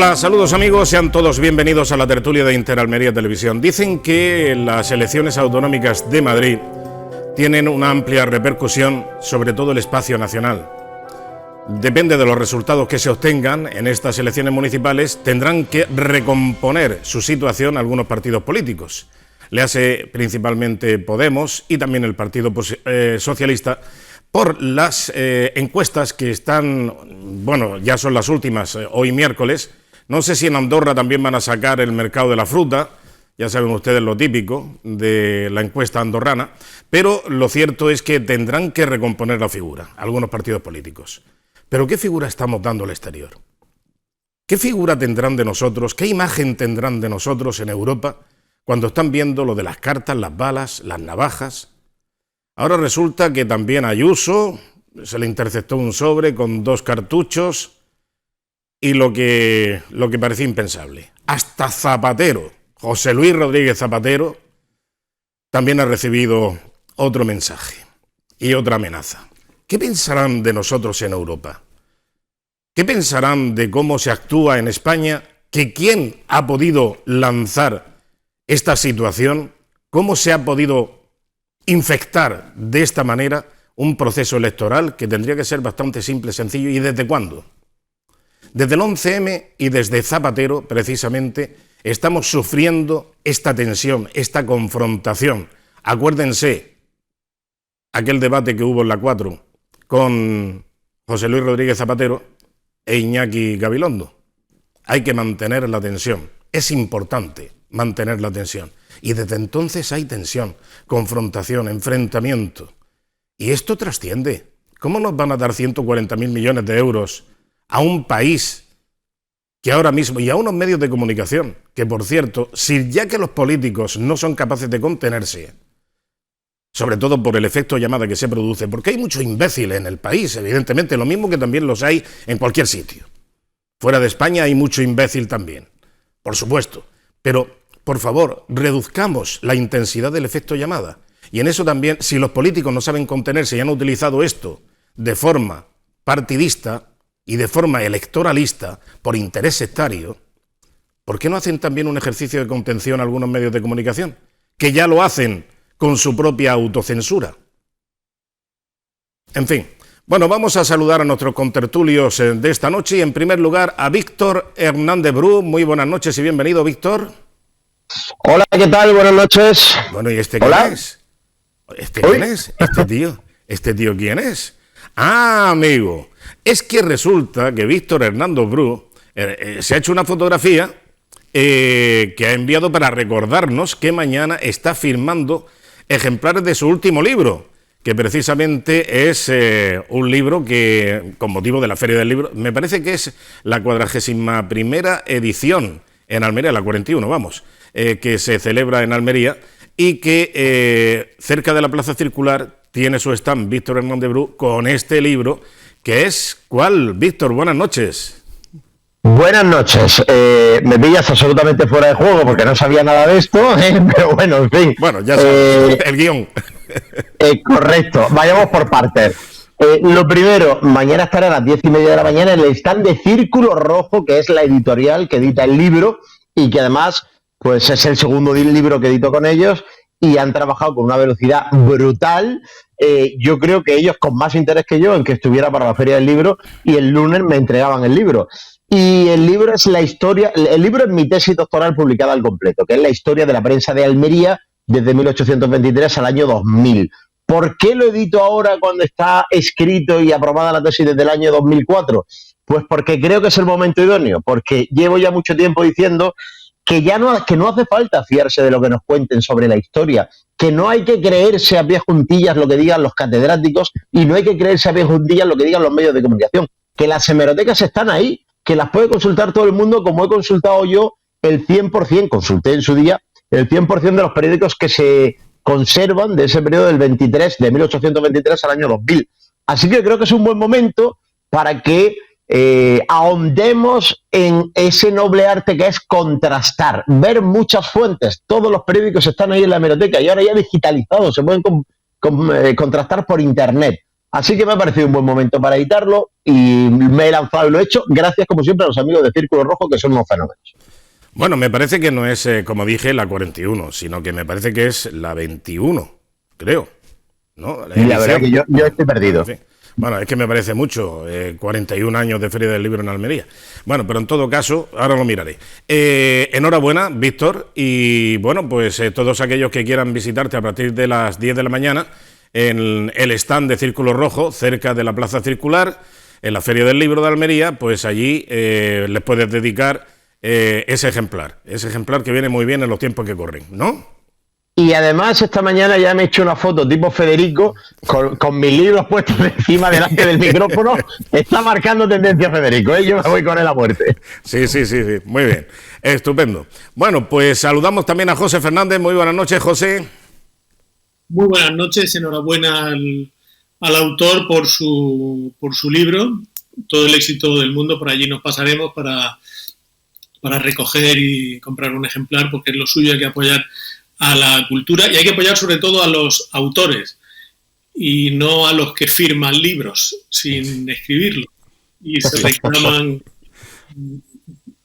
Hola, saludos amigos, sean todos bienvenidos a la tertulia de Interalmería Televisión. Dicen que las elecciones autonómicas de Madrid tienen una amplia repercusión sobre todo el espacio nacional. Depende de los resultados que se obtengan en estas elecciones municipales, tendrán que recomponer su situación algunos partidos políticos. Le hace principalmente Podemos y también el Partido Socialista, por las encuestas que están, bueno, ya son las últimas, hoy miércoles. No sé si en Andorra también van a sacar el mercado de la fruta, ya saben ustedes lo típico de la encuesta andorrana, pero lo cierto es que tendrán que recomponer la figura, algunos partidos políticos. Pero ¿qué figura estamos dando al exterior? ¿Qué figura tendrán de nosotros, qué imagen tendrán de nosotros en Europa cuando están viendo lo de las cartas, las balas, las navajas? Ahora resulta que también a Ayuso se le interceptó un sobre con 2 cartuchos y lo que parecía impensable. Hasta Zapatero, José Luis Rodríguez Zapatero, también ha recibido otro mensaje y otra amenaza. ¿Qué pensarán de nosotros en Europa? ¿Qué pensarán de cómo se actúa en España? ¿Que quién ha podido lanzar esta situación? ¿Cómo se ha podido infectar de esta manera un proceso electoral que tendría que ser bastante simple, sencillo? ¿Y desde cuándo? Desde el 11M y desde Zapatero, precisamente, estamos sufriendo esta tensión, esta confrontación. Acuérdense, aquel debate que hubo en la 4 con José Luis Rodríguez Zapatero e Iñaki Gabilondo. Hay que mantener la tensión. Es importante mantener la tensión. Y desde entonces hay tensión, confrontación, enfrentamiento. Y esto trasciende. ¿Cómo nos van a dar 140.000 millones de euros a un país que ahora mismo, y a unos medios de comunicación, que por cierto, si ya que los políticos no son capaces de contenerse, sobre todo por el efecto llamada que se produce, porque hay mucho imbécil en el país, evidentemente, lo mismo que también los hay en cualquier sitio. Fuera de España hay mucho imbécil también, por supuesto, pero por favor, reduzcamos la intensidad del efecto llamada. Y en eso también, si los políticos no saben contenerse y han utilizado esto de forma partidista y de forma electoralista, por interés sectario, ¿por qué no hacen también un ejercicio de contención a algunos medios de comunicación? Que ya lo hacen con su propia autocensura. En fin, bueno, vamos a saludar a nuestros contertulios de esta noche y en primer lugar a Víctor Hernández Bru. Muy buenas noches y bienvenido, Víctor. Hola, ¿qué tal? Buenas noches. Bueno, ¿y este quién es? ¿Quién es? ¿Este tío quién es? Ah, amigo, es que resulta que Víctor Hernández Bru se ha hecho una fotografía que ha enviado para recordarnos que mañana está firmando ejemplares de su último libro, que precisamente es un libro que, con motivo de la Feria del Libro, me parece que es la 41ª edición en Almería, la 41, vamos, que se celebra en Almería y que cerca de la Plaza Circular tiene su stand Víctor Hernández Bru con este libro, que es, ¿cuál? Víctor, buenas noches. Buenas noches. Me pillas absolutamente fuera de juego porque no sabía nada de esto, pero bueno, en fin. Bueno, ya sabes, el guión. Correcto, vayamos por partes. Lo primero, mañana estaré a las 10:30 de la mañana en el stand de Círculo Rojo, que es la editorial que edita el libro y que además pues es el segundo libro que edito con ellos y han trabajado con una velocidad brutal. Yo creo que ellos con más interés que yo en que estuviera para la Feria del Libro y el lunes me entregaban el libro. Y el libro es la historia, el libro es mi tesis doctoral publicada al completo, que es la historia de la prensa de Almería desde 1823 al año 2000. ¿Por qué lo edito ahora cuando está escrito y aprobada la tesis desde el año 2004? Pues porque creo que es el momento idóneo, porque llevo ya mucho tiempo diciendo que no hace falta fiarse de lo que nos cuenten sobre la historia, que no hay que creerse a pie juntillas lo que digan los catedráticos y no hay que creerse a pie juntillas lo que digan los medios de comunicación, que las hemerotecas están ahí, que las puede consultar todo el mundo, como he consultado yo el 100%, consulté en su día, el 100% de los periódicos que se conservan de ese periodo del 1823 al año 2000. Así que creo que es un buen momento para que ahondemos en ese noble arte que es contrastar, ver muchas fuentes. Todos los periódicos están ahí en la hemeroteca y ahora ya digitalizados, se pueden contrastar por internet. Así que me ha parecido un buen momento para editarlo y me he lanzado y lo he hecho, gracias como siempre a los amigos de Círculo Rojo, que son unos fenómenos. Bueno, me parece que no es, como dije, la 41, sino que me parece que es la 21, creo, ¿no? Y la verdad que yo estoy perdido. En fin. Bueno, es que me parece mucho, 41 años de Feria del Libro en Almería. Bueno, pero en todo caso, ahora lo miraré. Enhorabuena, Víctor, y bueno, pues todos aquellos que quieran visitarte a partir de las 10 de la mañana en el stand de Círculo Rojo, cerca de la Plaza Circular, en la Feria del Libro de Almería, pues allí les puedes dedicar ese ejemplar que viene muy bien en los tiempos que corren, ¿no? Y además esta mañana ya me he hecho una foto tipo Federico con mis libros puestos encima delante del micrófono. Está marcando tendencia Federico, ¿eh? Yo me voy con él a muerte. Sí, muy bien, estupendo. Bueno, pues saludamos también a José Fernández. Muy buenas noches, José. Muy buenas noches, enhorabuena al autor por su libro. Todo el éxito del mundo, por allí nos pasaremos para recoger y comprar un ejemplar, porque es lo suyo, hay que apoyar a la cultura y hay que apoyar sobre todo a los autores y no a los que firman libros sin escribirlos y se reclaman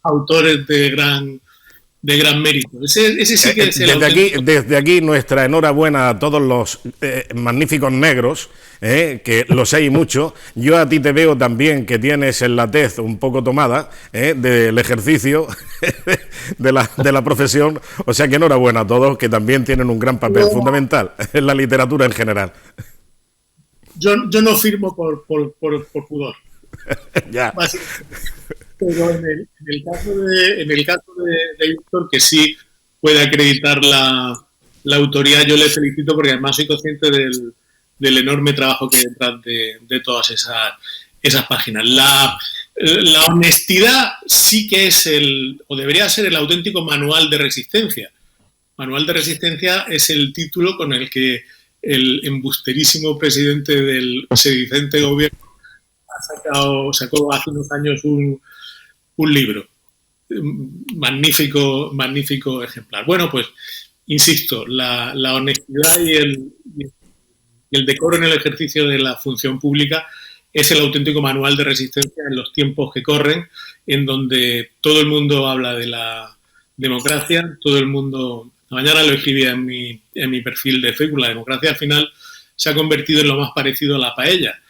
autores de gran mérito. Ese sí que es desde aquí nuestra enhorabuena a todos los magníficos negros, que los hay mucho. Yo a ti te veo también que tienes la tez un poco tomada del ejercicio de la profesión, o sea que enhorabuena a todos, que también tienen un gran papel fundamental en la literatura en general. Yo no firmo por pudor. Ya. Pero en el caso de Víctor, que sí puede acreditar la autoría, yo le felicito porque además soy consciente del enorme trabajo que hay detrás de todas esas páginas. La honestidad sí que es o debería ser el auténtico manual de resistencia. Manual de resistencia es el título con el que el embusterísimo presidente del sedicente gobierno sacó hace unos años un libro. Magnífico ejemplar. Bueno, pues, insisto, la honestidad y el decoro en el ejercicio de la función pública es el auténtico manual de resistencia en los tiempos que corren, en donde todo el mundo habla de la democracia, todo el mundo... Mañana lo escribía en mi perfil de Facebook, la democracia al final se ha convertido en lo más parecido a la paella,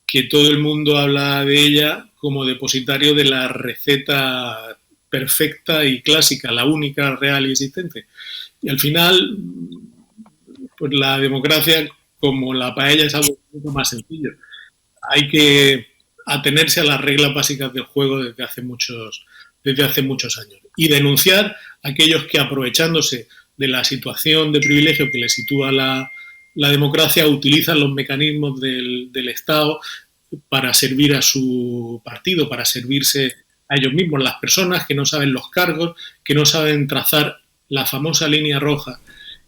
que todo el mundo habla de ella como depositario de la receta perfecta y clásica, la única real y existente. Y al final, pues la democracia, como la paella, es algo mucho más sencillo. Hay que atenerse a las reglas básicas del juego desde hace muchos años y denunciar a aquellos que, aprovechándose de la situación de privilegio que le sitúa la democracia, utilizan los mecanismos del Estado para servir a su partido, para servirse a ellos mismos. Las personas que no saben los cargos, que no saben trazar la famosa línea roja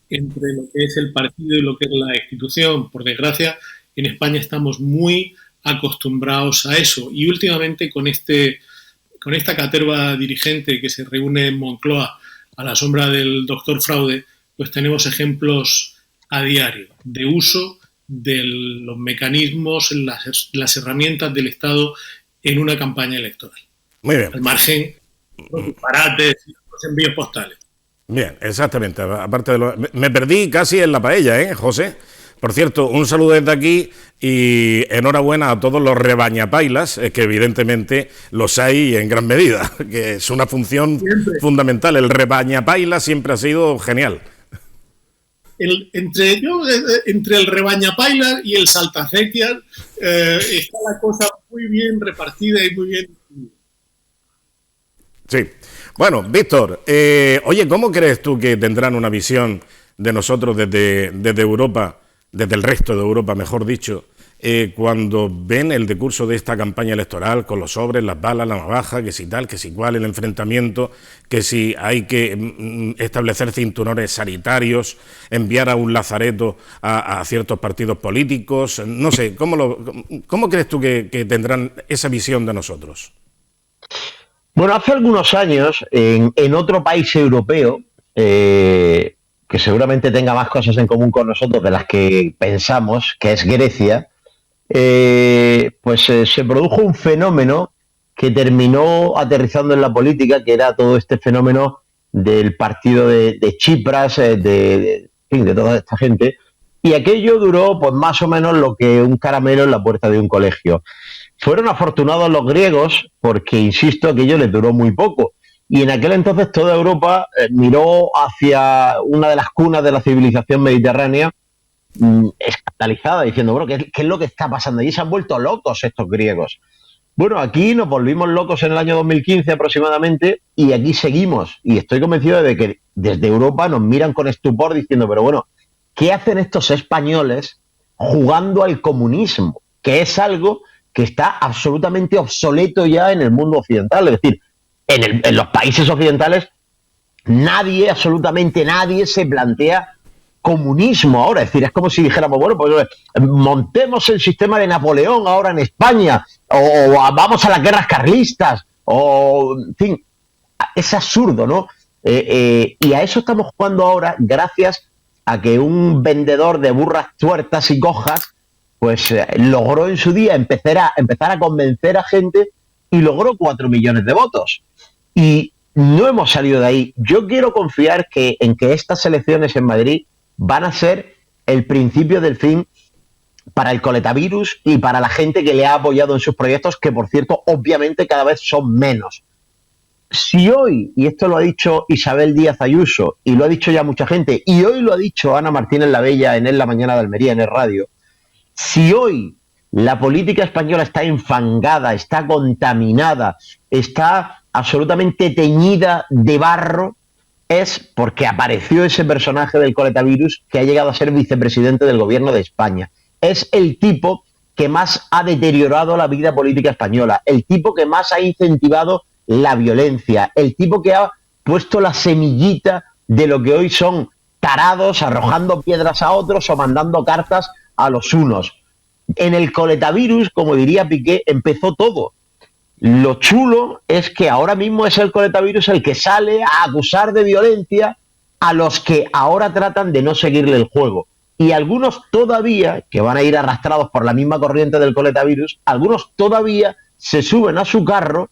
entre lo que es el partido y lo que es la institución. Por desgracia, en España estamos muy acostumbrados a eso. Y últimamente con esta caterva dirigente que se reúne en Moncloa a la sombra del doctor Fraude, pues tenemos ejemplos a diario de uso de los mecanismos, las herramientas del Estado en una campaña electoral. Muy bien. Al margen de los disparates y los envíos postales. Bien, exactamente. Aparte de me perdí casi en la paella, José? Por cierto, un saludo desde aquí y enhorabuena a todos los rebañapailas, que evidentemente los hay en gran medida, que es una función fundamental. El rebañapaila siempre ha sido genial. Entre el rebañapailas y el saltacequias está la cosa muy bien repartida y muy bien. Sí. Bueno, Víctor, oye, ¿cómo crees tú que tendrán una visión de nosotros desde Europa, desde el resto de Europa, mejor dicho, cuando ven el decurso de esta campaña electoral con los sobres, las balas, la navaja, que si tal, que si cual, el enfrentamiento, que si hay que establecer cinturones sanitarios, enviar a un lazareto a ciertos partidos políticos? No sé, ¿cómo crees tú que tendrán esa visión de nosotros? Bueno, hace algunos años, en otro país europeo, que seguramente tenga más cosas en común con nosotros de las que pensamos, que es Grecia, se produjo un fenómeno que terminó aterrizando en la política, que era todo este fenómeno del partido de Tsipras, de toda esta gente, y aquello duró pues más o menos lo que un caramelo en la puerta de un colegio. Fueron afortunados los griegos porque, insisto, aquello les duró muy poco. Y en aquel entonces toda Europa miró hacia una de las cunas de la civilización mediterránea, escandalizada, diciendo, bueno, ¿qué es lo que está pasando? Y se han vuelto locos estos griegos. Bueno, aquí nos volvimos locos en el año 2015 aproximadamente y aquí seguimos. Y estoy convencido de que desde Europa nos miran con estupor diciendo, pero bueno, ¿qué hacen estos españoles jugando al comunismo? Que es algo que está absolutamente obsoleto ya en el mundo occidental. Es decir, en los países occidentales nadie, absolutamente nadie, se plantea comunismo ahora. Es decir, es como si dijéramos, bueno, pues montemos el sistema de Napoleón ahora en España, o vamos a las guerras carlistas, o en fin, es absurdo, ¿no? Y a eso estamos jugando ahora gracias a que un vendedor de burras tuertas y cojas pues logró en su día empezar a convencer a gente y logró 4 millones de votos. Y no hemos salido de ahí. Yo quiero confiar en que estas elecciones en Madrid van a ser el principio del fin para el coletavirus y para la gente que le ha apoyado en sus proyectos, que por cierto, obviamente cada vez son menos. Si hoy, y esto lo ha dicho Isabel Díaz Ayuso, y lo ha dicho ya mucha gente, y hoy lo ha dicho Ana Martínez La Bella en La Mañana de Almería, en el radio, si hoy la política española está enfangada, está contaminada, está absolutamente teñida de barro, es porque apareció ese personaje del coletavirus que ha llegado a ser vicepresidente del gobierno de España. Es el tipo que más ha deteriorado la vida política española, el tipo que más ha incentivado la violencia, el tipo que ha puesto la semillita de lo que hoy son tarados arrojando piedras a otros o mandando cartas a los unos. En el coletavirus, como diría Piqué, empezó todo. Lo chulo es que ahora mismo es el coletavirus el que sale a acusar de violencia a los que ahora tratan de no seguirle el juego. Y algunos todavía, que van a ir arrastrados por la misma corriente del coletavirus, algunos todavía se suben a su carro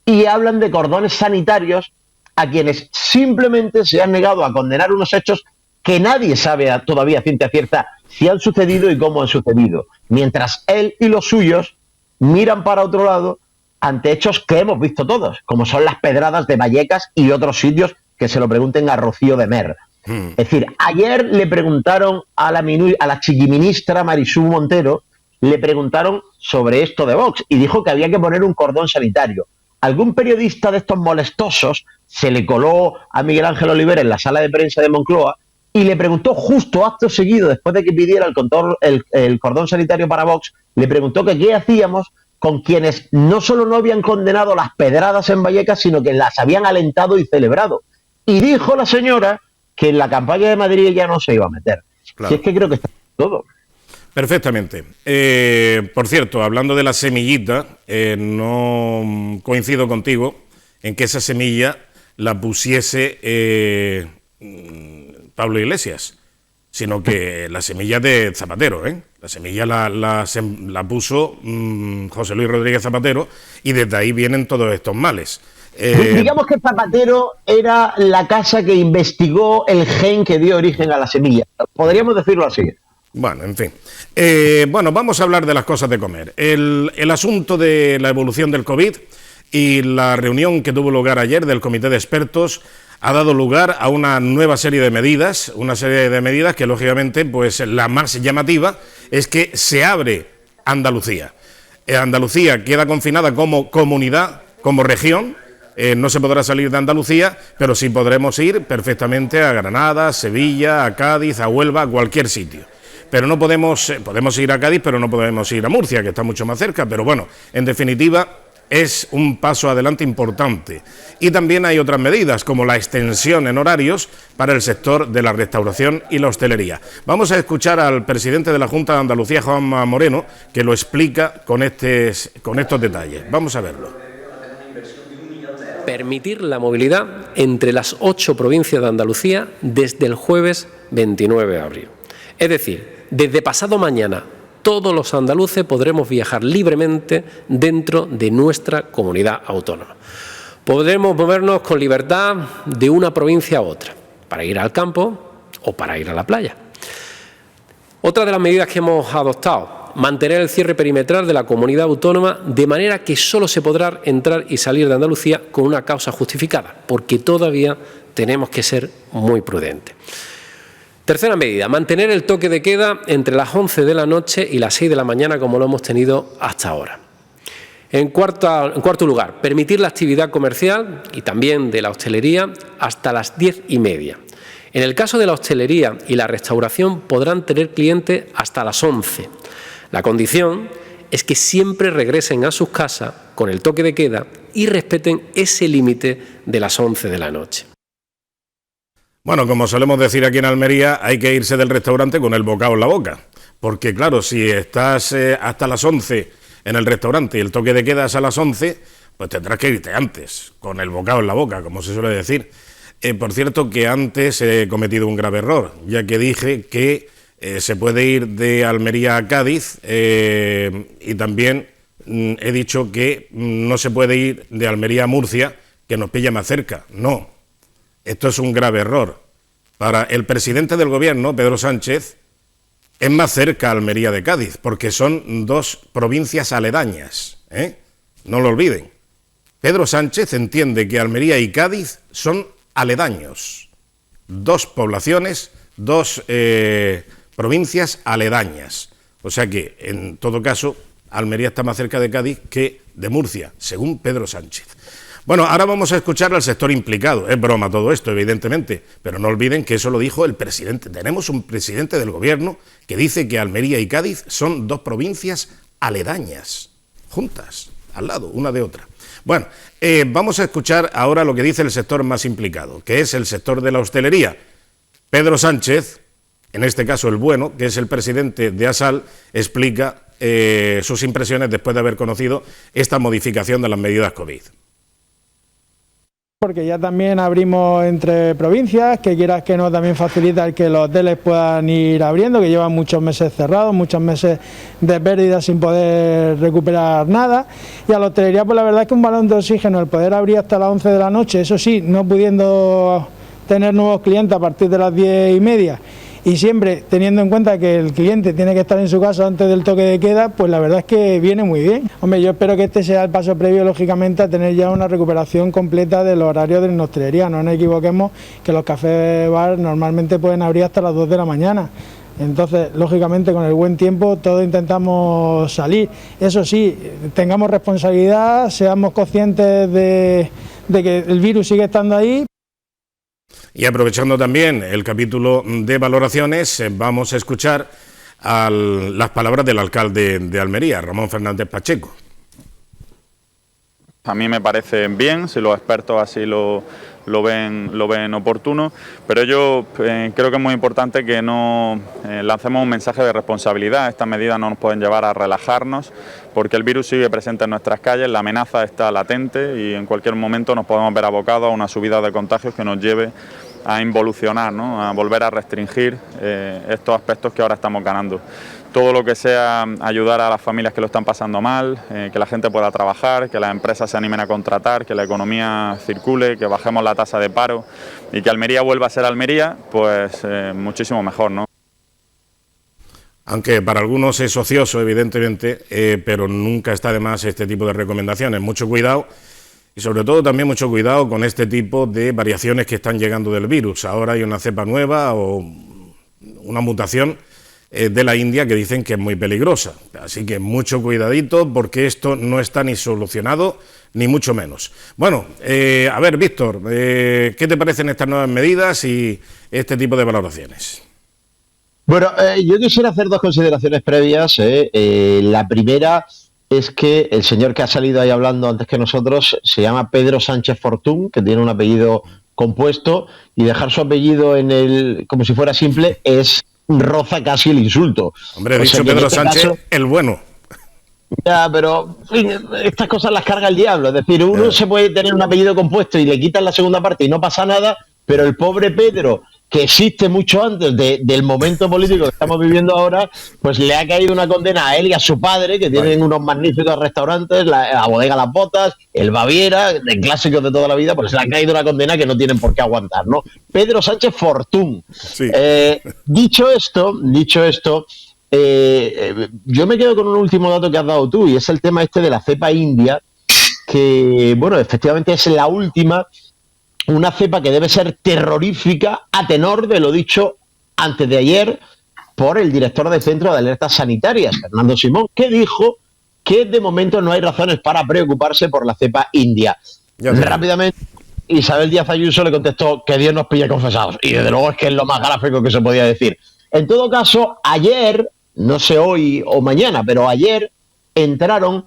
y hablan de cordones sanitarios a quienes simplemente se han negado a condenar unos hechos que nadie sabe todavía a ciencia cierta si han sucedido y cómo han sucedido. Mientras él y los suyos miran para otro lado ante hechos que hemos visto todos, como son las pedradas de Vallecas y otros sitios, que se lo pregunten a Rocío de Mer. Es decir, ayer le preguntaron a la chiquiministra Marisú Montero, le preguntaron sobre esto de Vox y dijo que había que poner un cordón sanitario. Algún periodista de estos molestosos se le coló a Miguel Ángel Oliver en la sala de prensa de Moncloa y le preguntó justo acto seguido, después de que pidiera el cordón sanitario para Vox, le preguntó que qué hacíamos con quienes no solo no habían condenado las pedradas en Vallecas, sino que las habían alentado y celebrado. Y dijo la señora que en la campaña de Madrid ella no se iba a meter. Claro. Si es que creo que está todo. Perfectamente. Por cierto, hablando de la semillita, no coincido contigo en que esa semilla la pusiese Pablo Iglesias, sino que la semilla de Zapatero, La semilla la puso José Luis Rodríguez Zapatero y desde ahí vienen todos estos males. Digamos que Zapatero era la casa que investigó el gen que dio origen a la semilla. Podríamos decirlo así. Bueno, en fin. Bueno, vamos a hablar de las cosas de comer. El asunto de la evolución del COVID y la reunión que tuvo lugar ayer del Comité de Expertos ha dado lugar a una nueva serie de medidas, que lógicamente, pues la más llamativa es que se abre Andalucía. Andalucía queda confinada como comunidad, como región. No se podrá salir de Andalucía, pero sí podremos ir perfectamente a Granada, Sevilla, a Cádiz, a Huelva, a cualquier sitio. Pero no podemos ir a Cádiz, pero no podemos ir a Murcia, que está mucho más cerca. Pero bueno, en definitiva, es un paso adelante importante. Y también hay otras medidas, como la extensión en horarios para el sector de la restauración y la hostelería. Vamos a escuchar al presidente de la Junta de Andalucía, Juanma Moreno, que lo explica con estos detalles. Vamos a verlo. Permitir la movilidad entre las 8 provincias de Andalucía desde el jueves 29 de abril. Es decir, desde pasado mañana, todos los andaluces podremos viajar libremente dentro de nuestra comunidad autónoma. Podremos movernos con libertad de una provincia a otra, para ir al campo o para ir a la playa. Otra de las medidas que hemos adoptado, mantener el cierre perimetral de la comunidad autónoma de manera que solo se podrá entrar y salir de Andalucía con una causa justificada, porque todavía tenemos que ser muy prudentes. Tercera medida, mantener el toque de queda entre las 11 de la noche y las 6 de la mañana como lo hemos tenido hasta ahora. En cuarto lugar, permitir la actividad comercial y también de la hostelería hasta las 10:30. En el caso de la hostelería y la restauración podrán tener clientes hasta las 11. La condición es que siempre regresen a sus casas con el toque de queda y respeten ese límite de las 11 de la noche. Bueno, como solemos decir aquí en Almería, hay que irse del restaurante con el bocado en la boca. Porque claro, si estás hasta las 11 en el restaurante y el toque de queda es a las 11, pues tendrás que irte antes, con el bocado en la boca, como se suele decir. Por cierto, que antes he cometido un grave error, ya que dije que se puede ir de Almería a Cádiz y también he dicho que no se puede ir de Almería a Murcia, que nos pilla más cerca. No. Esto es un grave error. Para el presidente del gobierno, Pedro Sánchez, es más cerca Almería de Cádiz, porque son dos provincias aledañas, No lo olviden. Pedro Sánchez entiende que Almería y Cádiz son aledaños. Dos poblaciones, dos provincias aledañas. O sea que, en todo caso, Almería está más cerca de Cádiz que de Murcia, según Pedro Sánchez. Bueno, ahora vamos a escuchar al sector implicado. Es broma todo esto, evidentemente, pero no olviden que eso lo dijo el presidente. Tenemos un presidente del gobierno que dice que Almería y Cádiz son dos provincias aledañas, juntas, al lado, una de otra. Bueno, vamos a escuchar ahora lo que dice el sector más implicado, que es el sector de la hostelería. Pedro Sánchez, en este caso el bueno, que es el presidente de ASAL, explica sus impresiones después de haber conocido esta modificación de las medidas COVID. Porque ya también abrimos entre provincias, que quieras que no, también facilita el que los hoteles puedan ir abriendo, que llevan muchos meses cerrados, muchos meses de pérdida sin poder recuperar nada. Y a la hostelería, pues la verdad es que un balón de oxígeno, el poder abrir hasta las 11 de la noche, eso sí, no pudiendo tener nuevos clientes a partir de las 10:30, y siempre teniendo en cuenta que el cliente tiene que estar en su casa antes del toque de queda, pues la verdad es que viene muy bien. Hombre, yo espero que este sea el paso previo, lógicamente, a tener ya una recuperación completa del horario de la hostelería. No nos equivoquemos que los cafés bar normalmente pueden abrir hasta las 2 de la mañana. Entonces, lógicamente, con el buen tiempo todos intentamos salir. Eso sí, tengamos responsabilidad, seamos conscientes de que el virus sigue estando ahí. Y aprovechando también el capítulo de valoraciones, vamos a escuchar las palabras del alcalde de Almería, Ramón Fernández Pacheco. A mí me parece bien, si los expertos así lo ven oportuno, pero yo creo que es muy importante que no lancemos un mensaje de responsabilidad. Estas medidas no nos pueden llevar a relajarnos, porque el virus sigue presente en nuestras calles, la amenaza está latente y en cualquier momento nos podemos ver abocados a una subida de contagios que nos lleve a involucionar, ¿no? A volver a restringir estos aspectos que ahora estamos ganando. Todo lo que sea ayudar a las familias que lo están pasando mal, que la gente pueda trabajar, que las empresas se animen a contratar, que la economía circule, que bajemos la tasa de paro y que Almería vuelva a ser Almería, pues muchísimo mejor, ¿no? Aunque para algunos es ocioso, evidentemente, pero nunca está de más este tipo de recomendaciones. Mucho cuidado y sobre todo también mucho cuidado con este tipo de variaciones que están llegando del virus. Ahora hay una cepa nueva o una mutación de la India que dicen que es muy peligrosa. Así que mucho cuidadito porque esto no está ni solucionado ni mucho menos. Bueno, a ver, Víctor, ¿qué te parecen estas nuevas medidas y este tipo de valoraciones? Bueno, yo quisiera hacer dos consideraciones previas. La primera es que el señor que ha salido ahí hablando antes que nosotros se llama Pedro Sánchez Fortún, que tiene un apellido compuesto, y dejar su apellido como si fuera simple roza casi el insulto. Hombre, he dicho Pedro Sánchez, el bueno. Ya, pero en fin, estas cosas las carga el diablo. Es decir, uno se puede tener un apellido compuesto y le quitan la segunda parte y no pasa nada, pero el pobre Pedro, que existe mucho antes del momento político que estamos viviendo ahora, pues le ha caído una condena a él y a su padre, que tienen unos magníficos restaurantes, la bodega Las Botas, el Baviera, de clásicos de toda la vida, pues le ha caído una condena que no tienen por qué aguantar, ¿no? Pedro Sánchez Fortún. Sí. Dicho esto, yo me quedo con un último dato que has dado tú, y es el tema este de la cepa india, que, bueno, efectivamente es la última, una cepa que debe ser terrorífica a tenor de lo dicho antes de ayer por el director del Centro de Alertas Sanitarias, Fernando Simón, que dijo que de momento no hay razones para preocuparse por la cepa india. Rápidamente, Isabel Díaz Ayuso le contestó que Dios nos pille confesados, y desde luego es que es lo más gráfico que se podía decir. En todo caso, ayer, no sé hoy o mañana, pero ayer entraron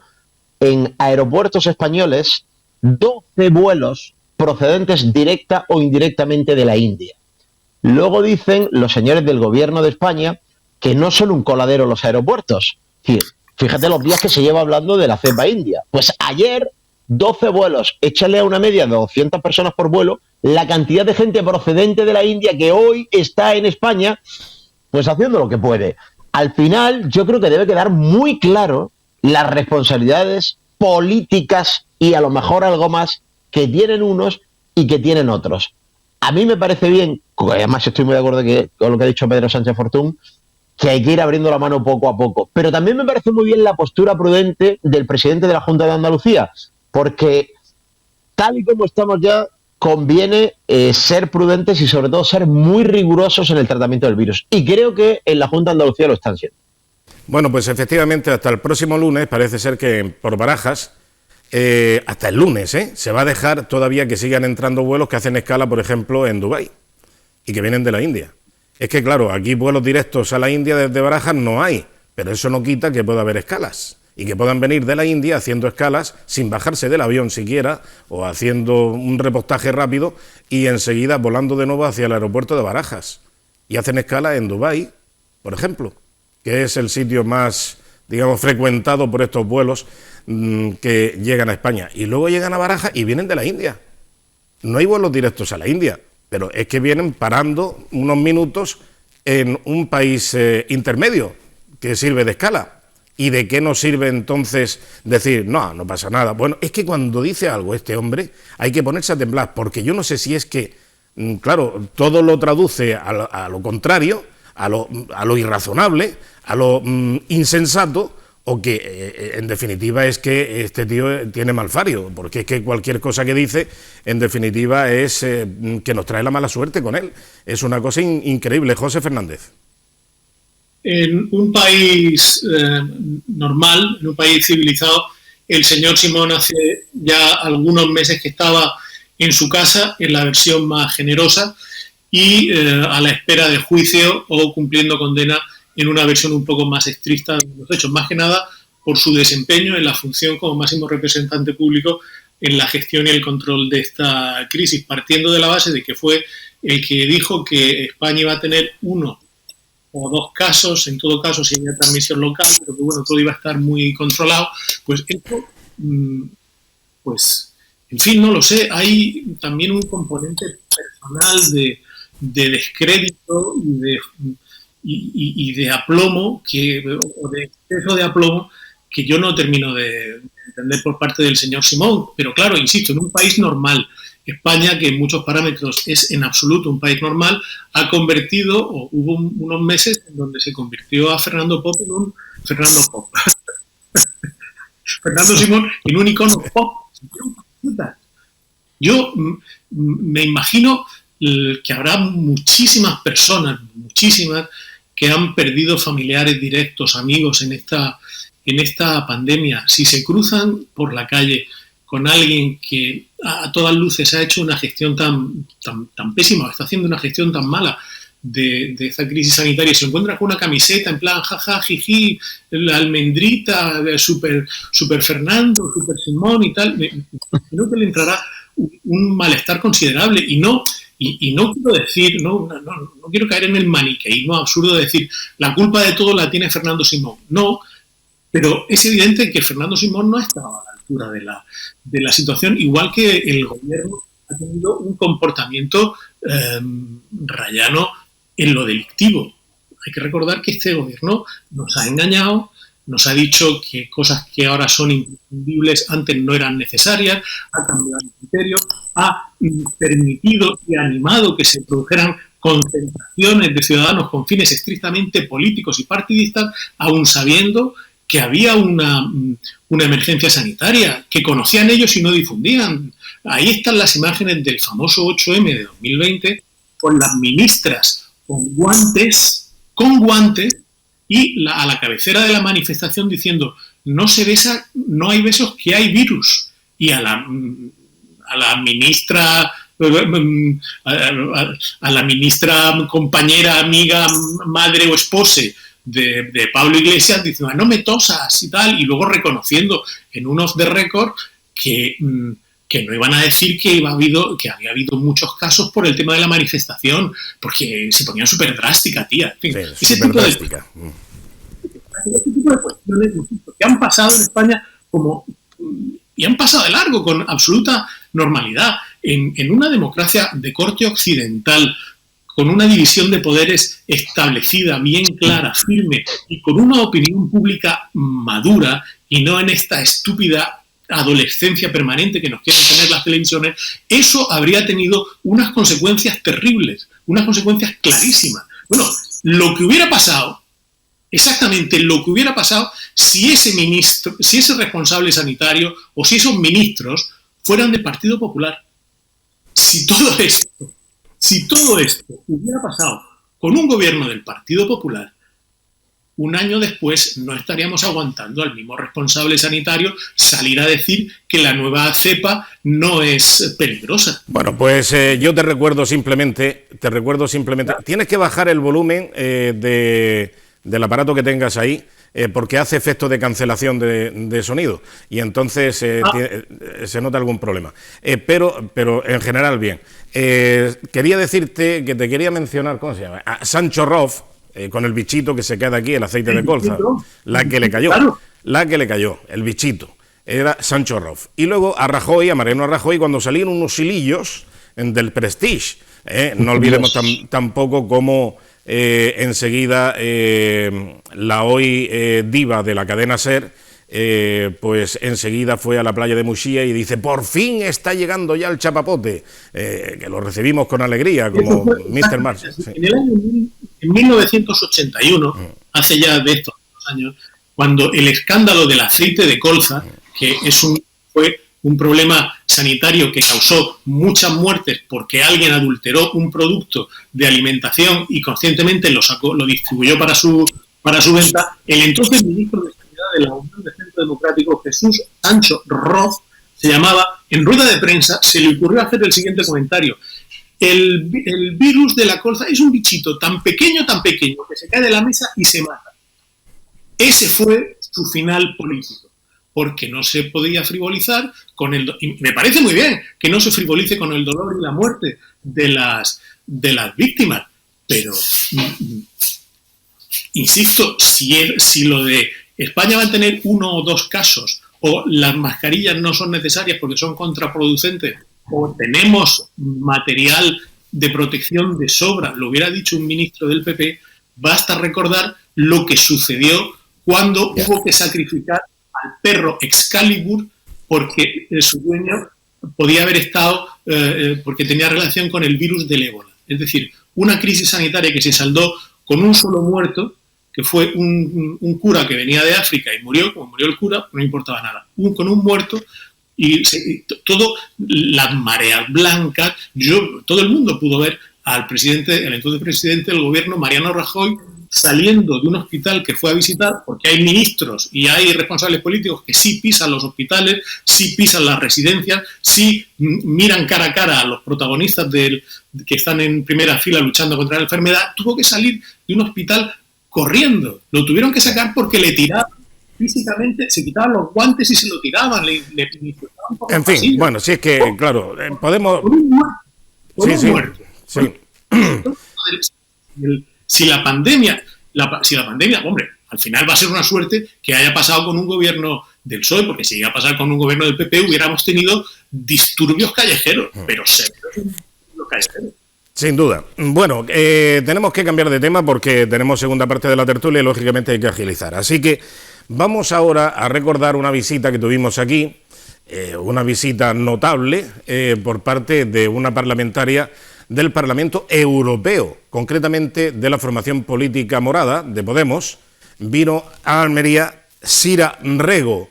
en aeropuertos españoles 12 vuelos procedentes directa o indirectamente de la India. Luego dicen los señores del gobierno de España que no son un coladero los aeropuertos. Fíjate los días que se lleva hablando de la cepa india. Pues ayer, 12 vuelos, échale a una media de 200 personas por vuelo, la cantidad de gente procedente de la India que hoy está en España, pues haciendo lo que puede. Al final, yo creo que debe quedar muy claro las responsabilidades políticas y a lo mejor algo más que tienen unos y que tienen otros. A mí me parece bien, además estoy muy de acuerdo con lo que ha dicho Pedro Sánchez Fortún, que hay que ir abriendo la mano poco a poco. Pero también me parece muy bien la postura prudente del presidente de la Junta de Andalucía, porque tal y como estamos ya, conviene ser prudentes y sobre todo ser muy rigurosos en el tratamiento del virus. Y creo que en la Junta de Andalucía lo están siendo. Bueno, pues efectivamente hasta el próximo lunes parece ser que por Barajas, hasta el lunes, se va a dejar todavía que sigan entrando vuelos que hacen escala, por ejemplo, en Dubái y que vienen de la India. Es que, claro, aquí vuelos directos a la India desde Barajas no hay, pero eso no quita que pueda haber escalas y que puedan venir de la India haciendo escalas sin bajarse del avión siquiera o haciendo un repostaje rápido y enseguida volando de nuevo hacia el aeropuerto de Barajas. Y hacen escala en Dubái, por ejemplo, que es el sitio más, digamos, frecuentado por estos vuelos que llegan a España. Y luego llegan a Barajas y vienen de la India. No hay vuelos directos a la India, pero es que vienen parando unos minutos en un país intermedio que sirve de escala. ¿Y de qué nos sirve entonces decir, no pasa nada? Bueno, es que cuando dice algo este hombre hay que ponerse a temblar, porque yo no sé si es que, claro, todo lo traduce a lo contrario, a lo irrazonable, a lo insensato, o que en definitiva es que este tío tiene malfario, porque es que cualquier cosa que dice en definitiva es que nos trae la mala suerte con él. Es una cosa increíble. José Fernández. En un país normal, en un país civilizado, el señor Simón hace ya algunos meses que estaba en su casa en la versión más generosa y a la espera de juicio o cumpliendo condena en una versión un poco más estricta de los hechos, más que nada por su desempeño en la función como máximo representante público en la gestión y el control de esta crisis, partiendo de la base de que fue el que dijo que España iba a tener 1 o 2 casos, en todo caso si había transmisión local, pero que bueno, todo iba a estar muy controlado, pues esto, pues, en fin, no lo sé, hay también un componente personal de descrédito y de aplomo, o de exceso de aplomo, que yo no termino de entender por parte del señor Simón. Pero claro, insisto, en un país normal, España, que en muchos parámetros es en absoluto un país normal, ha convertido, o hubo unos meses en donde se convirtió a Fernando Pop en un Fernando Pop. Fernando Simón en un icono pop. Yo me imagino que habrá muchísimas personas, que han perdido familiares directos, amigos en esta pandemia. Si se cruzan por la calle con alguien que a todas luces ha hecho una gestión tan pésima, está haciendo una gestión tan mala de esta crisis sanitaria, y se encuentra con una camiseta en plan jaja, jiji, la almendrita, super Fernando, super Simón y tal, creo que le entrará un malestar considerable. Y no quiero decir, no quiero caer en el maniqueísmo absurdo de decir la culpa de todo la tiene Fernando Simón. No, pero es evidente que Fernando Simón no ha estado a la altura de la situación, igual que el gobierno ha tenido un comportamiento rayano en lo delictivo. Hay que recordar que este gobierno nos ha engañado, nos ha dicho que cosas que ahora son imprescindibles antes no eran necesarias, ha cambiado el criterio, ha permitido y animado que se produjeran concentraciones de ciudadanos con fines estrictamente políticos y partidistas, aun sabiendo que había una emergencia sanitaria, que conocían ellos y no difundían. Ahí están las imágenes del famoso 8M de 2020, con las ministras con guantes, y a la cabecera de la manifestación diciendo: no se besa, no hay besos, que hay virus. Y a la ministra, compañera, amiga, madre o espose de Pablo Iglesias diciendo: no me tosas y tal, y luego reconociendo en un off the record que no iban a decir que había habido muchos casos por el tema de la manifestación, porque se ponían súper drástica, tía. En fin, sí, ese tipo de cuestiones que han pasado en España y han pasado de largo con absoluta normalidad. En una democracia de corte occidental, con una división de poderes establecida, bien clara, firme, y con una opinión pública madura, y no en esta estúpida adolescencia permanente que nos quieren tener las televisiones, eso habría tenido unas consecuencias terribles, unas consecuencias clarísimas. Bueno, lo que hubiera pasado, exactamente lo que hubiera pasado, si ese responsable sanitario o si esos ministros fueran del Partido Popular. Si todo esto hubiera pasado con un gobierno del Partido Popular, un año después no estaríamos aguantando al mismo responsable sanitario salir a decir que la nueva cepa no es peligrosa. Bueno, pues yo te recuerdo simplemente, tienes que bajar el volumen del aparato que tengas ahí, porque hace efecto de cancelación de sonido, y entonces se nota algún problema. Pero en general bien. Quería decirte que te quería mencionar, ¿cómo se llama? A Sancho Roth, con el bichito que se queda aquí, el aceite de colza, la que le cayó, el bichito, era Sancho Roth. Y luego a Mariano Rajoy, cuando salieron unos hilillos del Prestige, no olvidemos tampoco cómo enseguida la hoy diva de la cadena SER, pues enseguida fue a la playa de Muxía y dice: por fin está llegando ya el chapapote, que lo recibimos con alegría, como Mr. Mars. Sí. En 1981, hace ya de estos años, cuando el escándalo del aceite de colza, que fue un problema sanitario que causó muchas muertes porque alguien adulteró un producto de alimentación y conscientemente lo distribuyó para su venta, el entonces ministro de Sanidad de la Unión de Centro Democrático, Jesús Sancho Roth, se llamaba, en rueda de prensa se le ocurrió hacer el siguiente comentario: el virus de la colza es un bichito tan pequeño que se cae de la mesa y se mata. Ese fue su final político, porque no se podía frivolizar con y me parece muy bien que no se frivolice con el dolor y la muerte de las víctimas, pero insisto, si lo de España va a tener 1 o 2 casos, o las mascarillas no son necesarias porque son contraproducentes, o tenemos material de protección de sobra, lo hubiera dicho un ministro del PP, basta recordar lo que sucedió cuando hubo que sacrificar al perro Excalibur porque su dueño podía haber estado, porque tenía relación con el virus del ébola. Es decir, una crisis sanitaria que se saldó con un solo muerto, que fue un cura que venía de África y murió. Como murió el cura, no importaba nada. Con un muerto, y todo, las mareas blancas, todo el mundo pudo ver al entonces presidente del gobierno, Mariano Rajoy, saliendo de un hospital que fue a visitar, porque hay ministros y hay responsables políticos que sí pisan los hospitales, sí pisan las residencias, sí miran cara a cara a los protagonistas que están en primera fila luchando contra la enfermedad. Tuvo que salir de un hospital corriendo. Lo tuvieron que sacar porque le tiraban físicamente, se quitaban los guantes y se lo tiraban. En fin, pasillo. Bueno, si es que, claro, podemos... muerto. Si la pandemia, hombre, al final va a ser una suerte que haya pasado con un gobierno del PSOE, porque si iba a pasar con un gobierno del PP hubiéramos tenido disturbios callejeros, pero serios disturbios callejeros. Sin duda. Bueno, tenemos que cambiar de tema porque tenemos segunda parte de la tertulia y lógicamente hay que agilizar. Así que vamos ahora a recordar una visita que tuvimos aquí, una visita notable por parte de una parlamentaria del Parlamento Europeo, concretamente de la formación política morada de Podemos. Vino a Almería Sira Rego.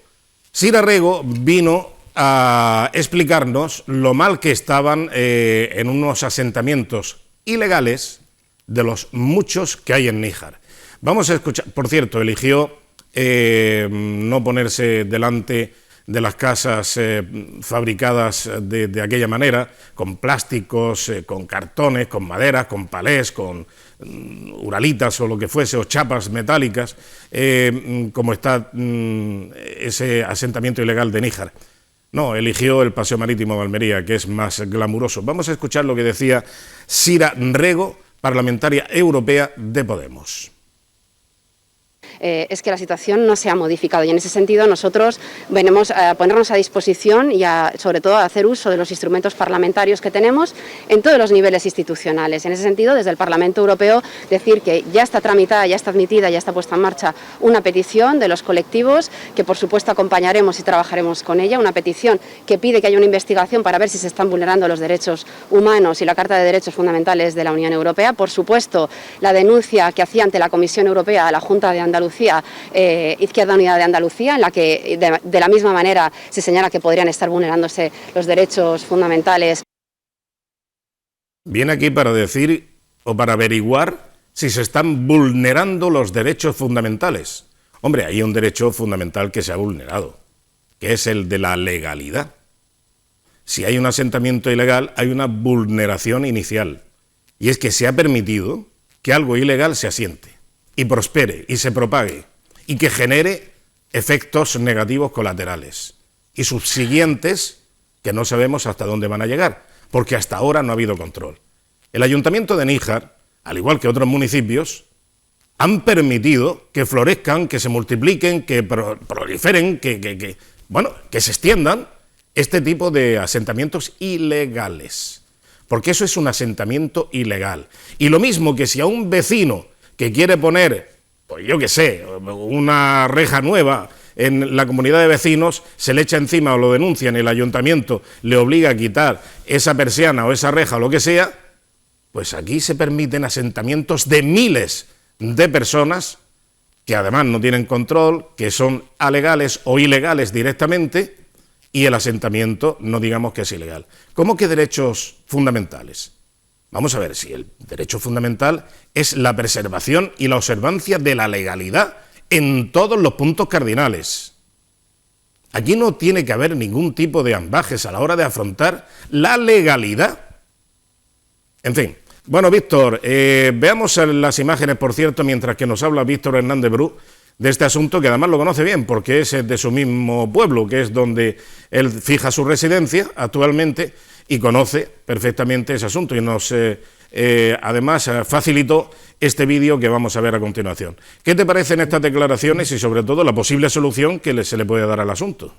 Sira Rego vino a explicarnos lo mal que estaban en unos asentamientos ilegales de los muchos que hay en Níjar. Vamos a escuchar, por cierto, eligió no ponerse delante de las casas fabricadas de aquella manera, con plásticos, con cartones, con maderas, con palés, con uralitas o lo que fuese, o chapas metálicas, como está ese asentamiento ilegal de Níjar. No, eligió el Paseo Marítimo de Almería, que es más glamuroso. Vamos a escuchar lo que decía Sira Rego, parlamentaria europea de Podemos. Es que la situación no se ha modificado y en ese sentido nosotros venimos a ponernos a disposición y sobre todo a hacer uso de los instrumentos parlamentarios que tenemos en todos los niveles institucionales. En ese sentido, desde el Parlamento Europeo, decir que ya está tramitada, ya está admitida, ya está puesta en marcha una petición de los colectivos que por supuesto acompañaremos y trabajaremos con ella, una petición que pide que haya una investigación para ver si se están vulnerando los derechos humanos y la Carta de Derechos Fundamentales de la Unión Europea. Por supuesto, la denuncia que hacía ante la Comisión Europea a la Junta de Andalucía, Izquierda Unida de Andalucía, en la que de la misma manera se señala que podrían estar vulnerándose los derechos fundamentales. Viene aquí para decir o para averiguar si se están vulnerando los derechos fundamentales. Hombre, hay un derecho fundamental que se ha vulnerado, que es el de la legalidad. Si hay un asentamiento ilegal, hay una vulneración inicial, y es que se ha permitido que algo ilegal se asiente y prospere y se propague y que genere efectos negativos colaterales y subsiguientes que no sabemos hasta dónde van a llegar, porque hasta ahora no ha habido control. El Ayuntamiento de Níjar, al igual que otros municipios, han permitido que florezcan, que se multipliquen, que proliferen, que se extiendan este tipo de asentamientos ilegales, porque eso es un asentamiento ilegal. Y lo mismo que si a un vecino que quiere poner, pues yo qué sé, una reja nueva en la comunidad de vecinos, se le echa encima o lo denuncian y el ayuntamiento le obliga a quitar esa persiana o esa reja o lo que sea, pues aquí se permiten asentamientos de miles de personas que además no tienen control, que son alegales o ilegales directamente, y el asentamiento no digamos que es ilegal. ¿Cómo que derechos fundamentales? Vamos a ver si el derecho fundamental es la preservación y la observancia de la legalidad en todos los puntos cardinales. Aquí no tiene que haber ningún tipo de ambages a la hora de afrontar la legalidad. En fin. Bueno, Víctor, veamos las imágenes, por cierto, mientras que nos habla Víctor Hernández Bru de este asunto, que además lo conoce bien, porque es de su mismo pueblo, que es donde él fija su residencia actualmente, y conoce perfectamente ese asunto y nos además facilitó este vídeo que vamos a ver a continuación. ¿Qué te parecen estas declaraciones y sobre todo la posible solución que se le puede dar al asunto?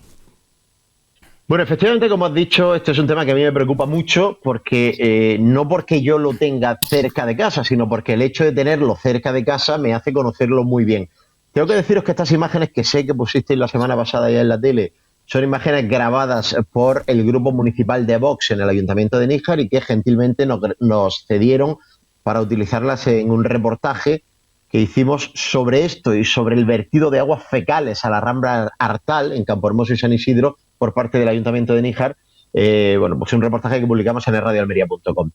Bueno, efectivamente, como has dicho, este es un tema que a mí me preocupa mucho porque no porque yo lo tenga cerca de casa, sino porque el hecho de tenerlo cerca de casa me hace conocerlo muy bien. Tengo que deciros que estas imágenes que sé que pusisteis la semana pasada ya en la tele son imágenes grabadas por el grupo municipal de Vox en el Ayuntamiento de Níjar y que gentilmente nos cedieron para utilizarlas en un reportaje que hicimos sobre esto y sobre el vertido de aguas fecales a la Rambla Artal, en Campohermoso y San Isidro, por parte del Ayuntamiento de Níjar. Pues un reportaje que publicamos en radioalmería.com.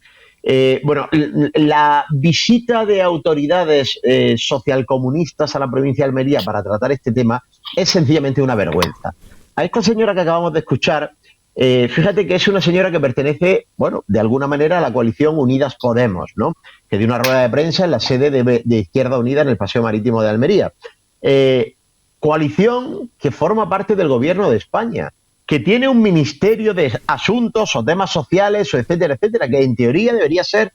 La visita de autoridades socialcomunistas a la provincia de Almería para tratar este tema es sencillamente una vergüenza. A esta señora que acabamos de escuchar, fíjate que es una señora que pertenece, de alguna manera a la coalición Unidas Podemos, ¿no? Que dio una rueda de prensa en la sede de Izquierda Unida en el Paseo Marítimo de Almería. Coalición que forma parte del Gobierno de España, que tiene un ministerio de asuntos o temas sociales, o etcétera, etcétera, que en teoría debería ser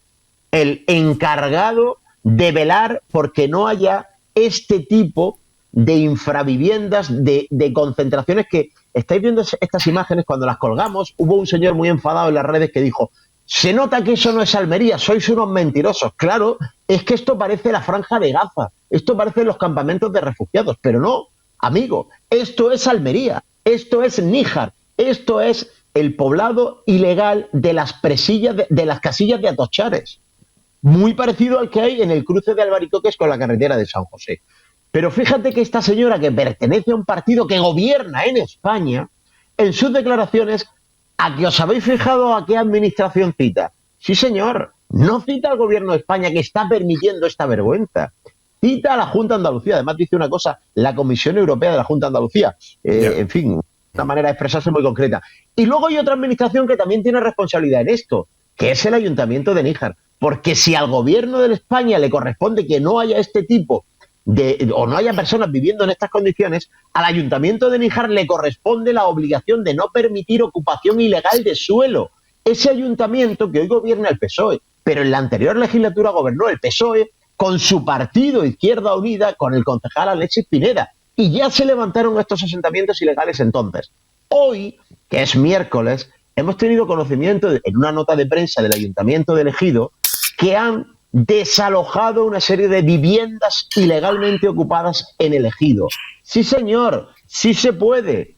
el encargado de velar porque no haya este tipo de infraviviendas, de concentraciones que estáis viendo estas imágenes cuando las colgamos. Hubo un señor muy enfadado en las redes que dijo: Se nota que eso no es Almería, sois unos mentirosos. Claro, es que esto parece la Franja de Gaza, esto parece los campamentos de refugiados, pero no, amigo, esto es Almería, esto es Níjar, esto es el poblado ilegal de las presillas, de las casillas de Atochares, muy parecido al que hay en el cruce de Albaricoques con la carretera de San José. Pero fíjate que esta señora, que pertenece a un partido que gobierna en España, en sus declaraciones, ¿a que os habéis fijado a qué administración cita? Sí, señor, no cita al gobierno de España, que está permitiendo esta vergüenza. Cita a la Junta de Andalucía. Además dice una cosa, la Comisión Europea de la Junta de Andalucía. En fin, una manera de expresarse muy concreta. Y luego hay otra administración que también tiene responsabilidad en esto, que es el Ayuntamiento de Níjar. Porque si al gobierno de España le corresponde que no haya este tipo o no haya personas viviendo en estas condiciones, al Ayuntamiento de Níjar le corresponde la obligación de no permitir ocupación ilegal de suelo. Ese ayuntamiento que hoy gobierna el PSOE, pero en la anterior legislatura gobernó el PSOE con su partido Izquierda Unida, con el concejal Alexis Pineda, y ya se levantaron estos asentamientos ilegales entonces. Hoy, que es miércoles, hemos tenido conocimiento en una nota de prensa del Ayuntamiento de Ejido que han desalojado una serie de viviendas ilegalmente ocupadas en el Ejido. Sí, señor, sí se puede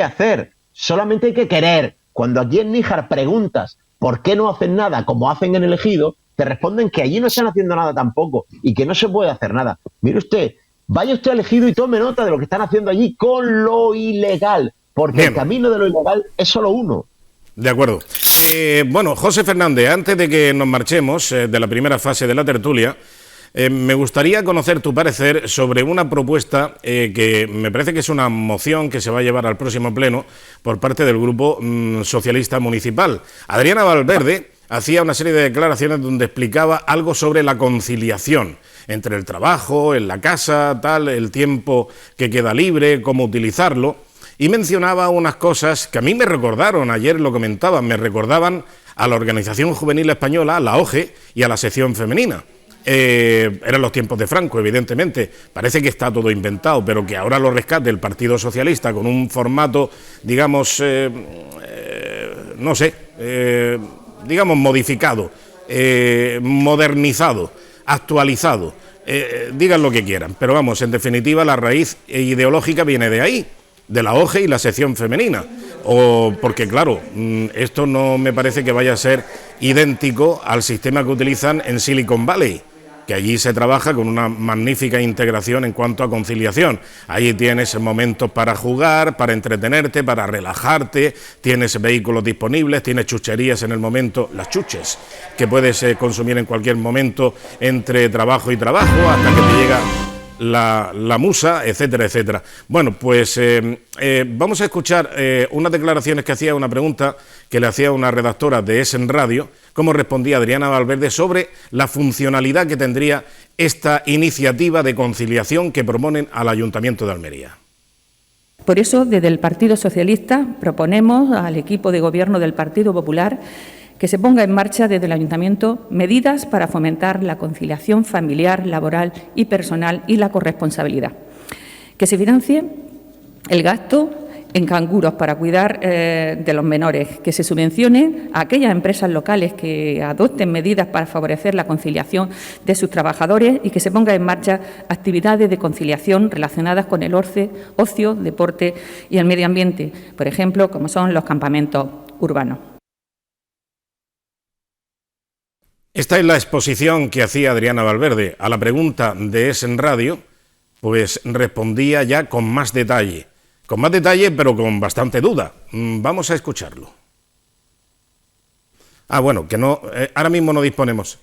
hacer, solamente hay que querer. Cuando aquí en Níjar preguntas por qué no hacen nada como hacen en el Ejido, te responden que allí no están haciendo nada tampoco y que no se puede hacer nada. Mire usted, vaya usted al Ejido y tome nota de lo que están haciendo allí con lo ilegal, porque bien, el camino de lo ilegal es solo uno. De acuerdo. Bueno, José Fernández, antes de que nos marchemos de la primera fase de la tertulia, me gustaría conocer tu parecer sobre una propuesta que me parece que es una moción que se va a llevar al próximo pleno por parte del Grupo Socialista Municipal. Adriana Valverde hacía una serie de declaraciones donde explicaba algo sobre la conciliación entre el trabajo, en la casa, tal, el tiempo que queda libre, cómo utilizarlo. Y mencionaba unas cosas que a mí me recordaron, ayer lo comentaban, me recordaban a la Organización Juvenil Española, la OGE, y a la sección femenina. Eran los tiempos de Franco, evidentemente. Parece que está todo inventado, pero que ahora lo rescate el Partido Socialista con un formato, digamos, no sé, digamos modificado, modernizado, actualizado. Digan lo que quieran, pero vamos, en definitiva la raíz ideológica viene de ahí, de la OGE y la sección femenina, o porque claro, esto no me parece que vaya a ser idéntico al sistema que utilizan en Silicon Valley, que allí se trabaja con una magnífica integración en cuanto a conciliación. Allí tienes momentos para jugar, para entretenerte, para relajarte, tienes vehículos disponibles, tienes chucherías en el momento, las chuches, que puedes consumir en cualquier momento entre trabajo y trabajo, hasta que te llega la musa, etcétera, etcétera. Bueno, pues vamos a escuchar unas declaraciones que hacía, una pregunta que le hacía una redactora de Essen Radio, cómo respondía Adriana Valverde sobre la funcionalidad que tendría esta iniciativa de conciliación que proponen al Ayuntamiento de Almería. Por eso, desde el Partido Socialista proponemos al equipo de gobierno del Partido Popular que se ponga en marcha desde el Ayuntamiento medidas para fomentar la conciliación familiar, laboral y personal y la corresponsabilidad. Que se financie el gasto en canguros para cuidar de los menores, que se subvencione a aquellas empresas locales que adopten medidas para favorecer la conciliación de sus trabajadores y que se ponga en marcha actividades de conciliación relacionadas con el ocio, deporte y el medio ambiente, por ejemplo, como son los campamentos urbanos. Esta es la exposición que hacía Adriana Valverde. A la pregunta de Essen Radio, pues respondía ya con más detalle, pero con bastante duda. Vamos a escucharlo. Bueno, que no, ahora mismo no disponemos.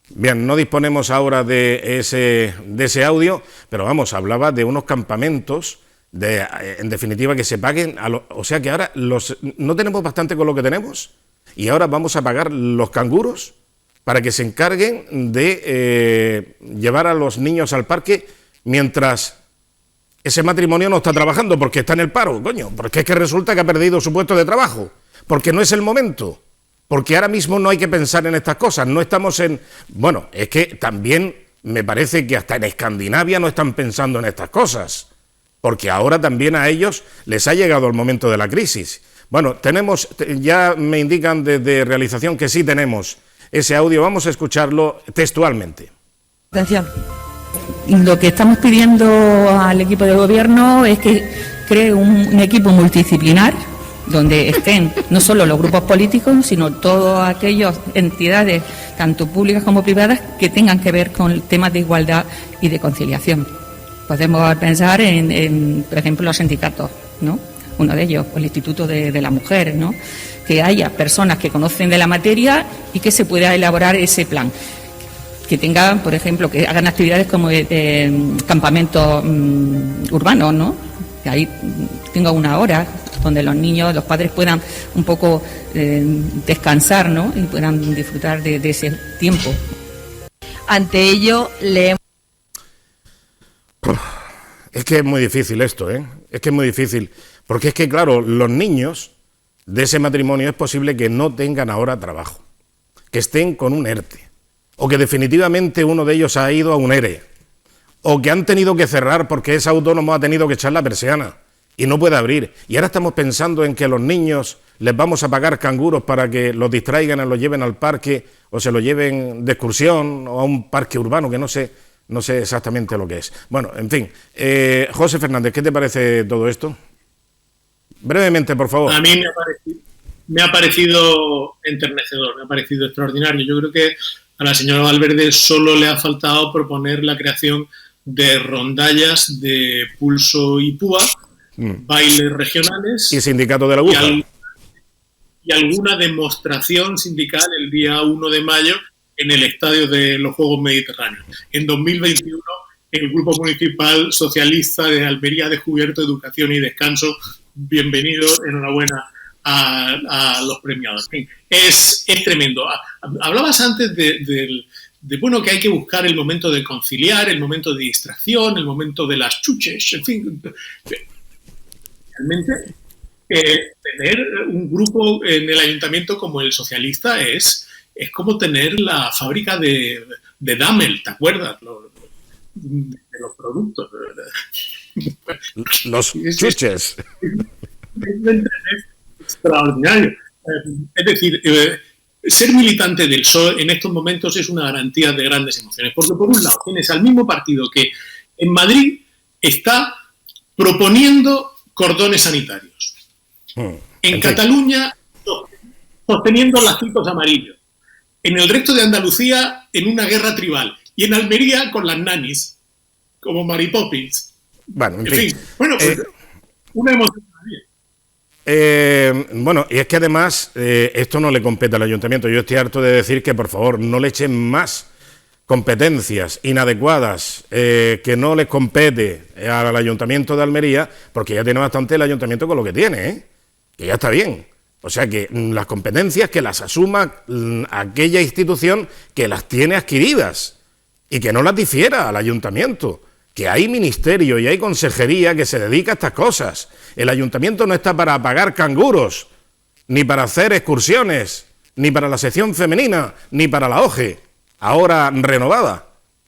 Bien, no disponemos ahora de ese audio, pero vamos, hablaba de unos campamentos, en definitiva, que se paguen, o sea que ahora no tenemos bastante con lo que tenemos, y ahora vamos a pagar los canguros para que se encarguen de llevar a los niños al parque mientras ese matrimonio no está trabajando, porque está en el paro, coño, porque es que resulta que ha perdido su puesto de trabajo, porque no es el momento, porque ahora mismo no hay que pensar en estas cosas, no estamos en... Bueno, es que también me parece que hasta en Escandinavia no están pensando en estas cosas, porque ahora también a ellos les ha llegado el momento de la crisis. Bueno, ya me indican desde realización que sí tenemos ese audio. Vamos a escucharlo textualmente. Atención. Lo que estamos pidiendo al equipo de gobierno es que cree un equipo multidisciplinar donde estén no solo los grupos políticos, sino todas aquellas entidades, tanto públicas como privadas, que tengan que ver con temas de igualdad y de conciliación. Podemos pensar en por ejemplo, los sindicatos, ¿no? Uno de ellos, el Instituto de la Mujer, ¿no? Que haya personas que conocen de la materia y que se pueda elaborar ese plan. Que tengan, por ejemplo, que hagan actividades como campamentos urbanos, ¿no? Que ahí tenga una hora donde los niños, los padres puedan un poco descansar, ¿no? Y puedan disfrutar de ese tiempo. Ante ello, Es que es muy difícil esto, ¿eh? Es que es muy difícil. Porque es que, claro, los niños de ese matrimonio es posible que no tengan ahora trabajo, que estén con un ERTE, o que definitivamente uno de ellos ha ido a un ERE, o que han tenido que cerrar porque ese autónomo ha tenido que echar la persiana y no puede abrir. Y ahora estamos pensando en que a los niños les vamos a pagar canguros para que los distraigan y los lleven al parque, o se los lleven de excursión o a un parque urbano, que no sé exactamente lo que es. Bueno, en fin. José Fernández, ¿qué te parece todo esto? Brevemente, por favor. A mí me ha parecido enternecedor, me ha parecido extraordinario. Yo creo que a la señora Valverde solo le ha faltado proponer la creación de rondallas de pulso y púa, bailes regionales y sindicato de la aguja. Y alguna demostración sindical el día 1 de mayo en el estadio de los Juegos Mediterráneos. En 2021, el Grupo Municipal Socialista de Almería ha descubierto Educación y Descanso. Bienvenido, enhorabuena a los premiados. En fin, es tremendo. Hablabas antes de bueno, que hay que buscar el momento de conciliar, el momento de distracción, el momento de las chuches, en fin. Realmente, tener un grupo en el ayuntamiento como el socialista es como tener la fábrica de Damel, ¿te acuerdas? De los productos. Los chuches. Es extraordinario. Es decir, ser militante del PSOE en estos momentos es una garantía de grandes emociones, porque por un lado tienes al mismo partido que en Madrid está proponiendo cordones sanitarios, en Cataluña sosteniendo lacitos amarillos, en el resto de Andalucía en una guerra tribal y en Almería con las nanis, como Mary Poppins. Bueno, en fin. Bueno, pues una emoción también. Bueno, y es que además esto no le compete al ayuntamiento. Yo estoy harto de decir que, por favor, no le echen más competencias inadecuadas que no les compete al ayuntamiento de Almería, porque ya tiene bastante el ayuntamiento con lo que tiene, que ya está bien. O sea, que las competencias que las asuma aquella institución que las tiene adquiridas y que no las difiera al ayuntamiento. Que hay ministerio y hay consejería que se dedica a estas cosas. El ayuntamiento no está para pagar canguros, ni para hacer excursiones, ni para la sección femenina, ni para la OGE, ahora renovada.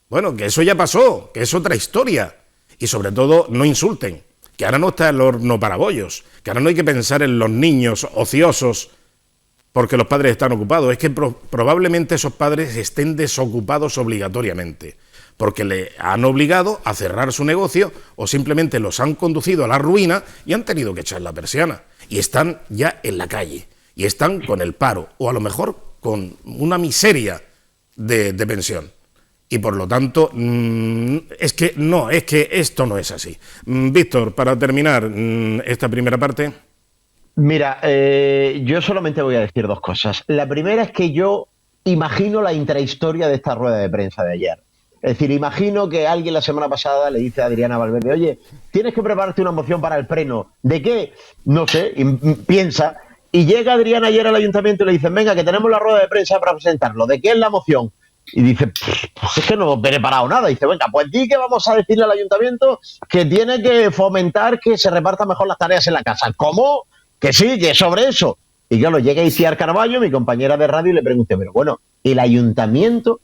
Bueno, que eso ya pasó, que es otra historia. Y sobre todo, no insulten, que ahora no está el horno para bollos, que ahora no hay que pensar en los niños ociosos porque los padres están ocupados. Es que probablemente esos padres estén desocupados obligatoriamente, porque le han obligado a cerrar su negocio o simplemente los han conducido a la ruina y han tenido que echar la persiana. Y están ya en la calle, y están con el paro, o a lo mejor con una miseria de pensión. Y por lo tanto, es que esto no es así. Víctor, para terminar esta primera parte. Mira, yo solamente voy a decir dos cosas. La primera es que yo imagino la intrahistoria de esta rueda de prensa de ayer. Es decir, imagino que alguien la semana pasada le dice a Adriana Valverde: oye, tienes que prepararte una moción para el pleno. ¿De qué? No sé, piensa. Y llega Adriana ayer al ayuntamiento y le dicen: venga, que tenemos la rueda de prensa para presentarlo. ¿De qué es la moción? Y dice: pues es que no he preparado nada. Y dice: venga, pues di que vamos a decirle al ayuntamiento que tiene que fomentar que se repartan mejor las tareas en la casa. ¿Cómo? Que sí, que es sobre eso. Y claro, llega Iciar Carballo, mi compañera de radio, y le pregunté: pero bueno, el ayuntamiento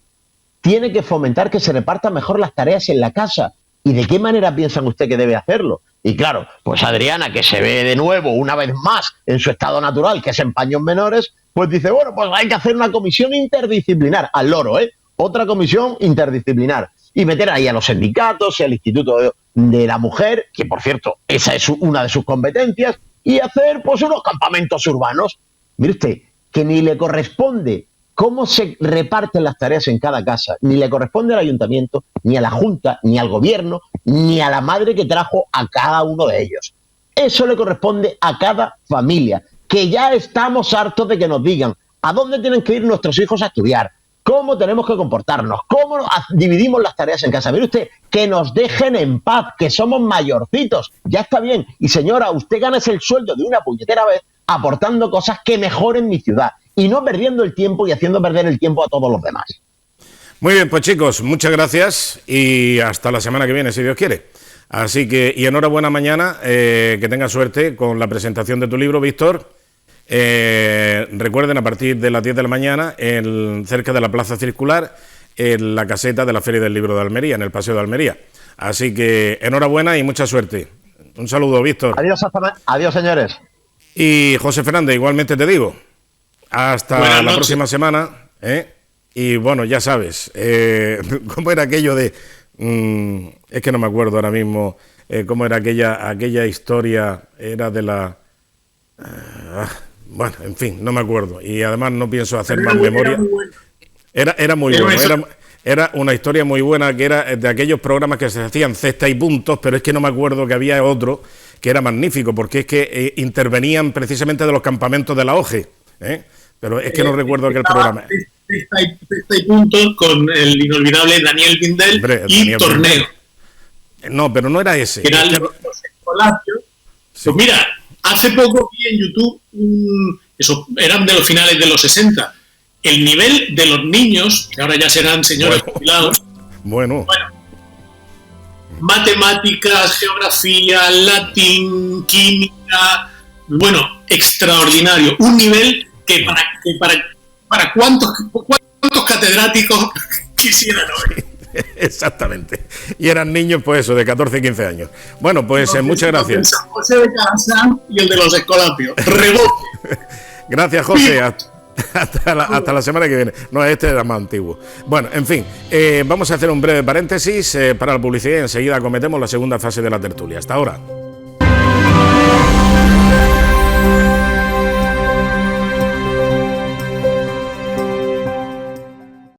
tiene que fomentar que se repartan mejor las tareas en la casa. ¿Y de qué manera piensan usted que debe hacerlo? Y claro, pues Adriana, que se ve de nuevo, una vez más, en su estado natural, que es en paños menores, pues dice, bueno, pues hay que hacer una comisión interdisciplinar, al loro, otra comisión interdisciplinar, y meter ahí a los sindicatos y al Instituto de la Mujer, que por cierto, esa es una de sus competencias, y hacer pues unos campamentos urbanos. Mire usted, que ni le corresponde cómo se reparten las tareas en cada casa, ni le corresponde al ayuntamiento, ni a la Junta, ni al gobierno, ni a la madre que trajo a cada uno de ellos. Eso le corresponde a cada familia, que ya estamos hartos de que nos digan a dónde tienen que ir nuestros hijos a estudiar, cómo tenemos que comportarnos, cómo dividimos las tareas en casa. Mire usted, que nos dejen en paz, que somos mayorcitos, ya está bien. Y señora, usted gana el sueldo de una puñetera vez aportando cosas que mejoren mi ciudad y no perdiendo el tiempo y haciendo perder el tiempo a todos los demás. Muy bien, pues chicos, muchas gracias y hasta la semana que viene, si Dios quiere. Así que, y enhorabuena mañana, que tengas suerte con la presentación de tu libro, Víctor. Recuerden, a partir de las 10 de la mañana, cerca de la Plaza Circular, en la caseta de la Feria del Libro de Almería, en el Paseo de Almería. Así que enhorabuena y mucha suerte. Un saludo, Víctor. Adiós, señores. Y José Fernández, igualmente te digo, hasta la próxima semana. Y bueno, ya sabes, ¿cómo era aquello de...? Es que no me acuerdo ahora mismo cómo era aquella historia, era de la... bueno, en fin, no me acuerdo. Y además no pienso hacer más memoria. Era muy bueno. Era una historia muy buena, que era de aquellos programas que se hacían cesta y puntos, pero es que no me acuerdo que había otro que era magnífico, porque es que intervenían precisamente de los campamentos de la OGE. Pero es que no recuerdo aquel programa. Cesta y puntos con el inolvidable Daniel Bindel. Hombre, y Daniel Torneo. Bindel. No, pero no era ese. Que eran los escolapios. Sí. Pues mira, hace poco vi en YouTube, eran de los finales de los 60, el nivel de los niños, que ahora ya serán señores jubilados. Bueno. Matemáticas, geografía, latín, química, bueno, extraordinario. Un nivel que para cuántos catedráticos quisieran oír. Exactamente. Y eran niños, pues eso, de 14 y 15 años. Bueno, pues muchas gracias. San José de Calasán y el de los Escolapios. Rebote. Gracias, José. Hasta la semana que viene. No, este era más antiguo. Bueno, en fin, vamos a hacer un breve paréntesis para la publicidad y enseguida acometemos la segunda fase de la tertulia. Hasta ahora.